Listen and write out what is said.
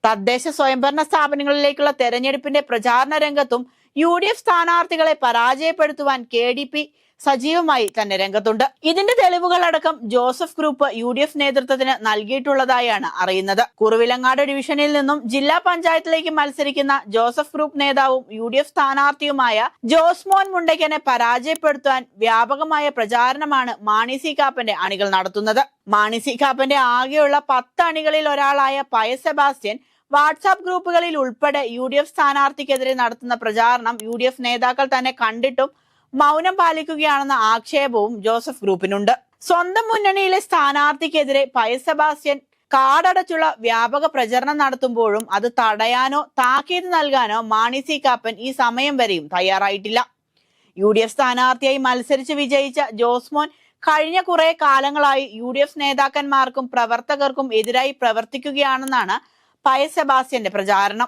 തദ്ദേശ സ്വയംഭരണ സ്ഥാപനങ്ങളിലേക്കുള്ള തെരഞ്ഞെടുപ്പിന്റെ പ്രചാരണ രംഗത്തും UDF സ്ഥാനാർത്ഥികളെ പരാജയപ്പെടുത്തുവാൻ KDP സജീവമായി തന്നെ രംഗത്തുണ്ട്. ഇതിന്റെ തെളിവുകളടക്കം ജോസഫ് ഗ്രൂപ്പ് UDF നേതൃത്വത്തിന് നൽകിയിട്ടുള്ളതായാണ് അറിയുന്നത്. കുറവിലങ്ങാട് ഡിവിഷനിൽ നിന്നും ജില്ലാ പഞ്ചായത്തിലേക്ക് മത്സരിക്കുന്ന ജോസഫ് ഗ്രൂപ്പ് നേതാവും UDF സ്ഥാനാർത്ഥിയുമായ ജോസ്മോൻ മുണ്ടയ്ക്കനെ പരാജയപ്പെടുത്താൻ വ്യാപകമായ പ്രചാരണമാണ് മാണി സി കാപ്പന്റെ അണികൾ നടത്തുന്നത്. മാണി സി കാപ്പന്റെ ആകെയുള്ള 10 അണികളിൽ ഒരാളായ പയസ് സെബാസ്റ്റ്യൻ വാട്സാപ്പ് ഗ്രൂപ്പുകളിൽ ഉൾപ്പെടെ UDF സ്ഥാനാർത്ഥിക്കെതിരെ നടത്തുന്ന പ്രചാരണം UDF നേതാക്കൾ തന്നെ കണ്ടിട്ടും മൗനം പാലിക്കുകയാണെന്ന ആക്ഷേപവും ജോസഫ് ഗ്രൂപ്പിനുണ്ട്. സ്വന്തം മുന്നണിയിലെ സ്ഥാനാർത്ഥിക്കെതിരെ പയസ് സെബാസ്റ്റ്യൻ കാടടച്ചുള്ള വ്യാപക പ്രചരണം നടത്തുമ്പോഴും അത് തടയാനോ താക്കീത് നൽകാനോ മാണി സി കാപ്പൻ ഈ സമയം വരെയും തയ്യാറായിട്ടില്ല. UDF സ്ഥാനാർത്ഥിയായി മത്സരിച്ച് വിജയിച്ച ജോസ്മോൻ കഴിഞ്ഞ കുറെ കാലങ്ങളായി UDF നേതാക്കന്മാർക്കും പ്രവർത്തകർക്കും എതിരായി പ്രവർത്തിക്കുകയാണെന്നാണ് പയസ് സെബാസ്റ്റ്യന്റെ പ്രചാരണം.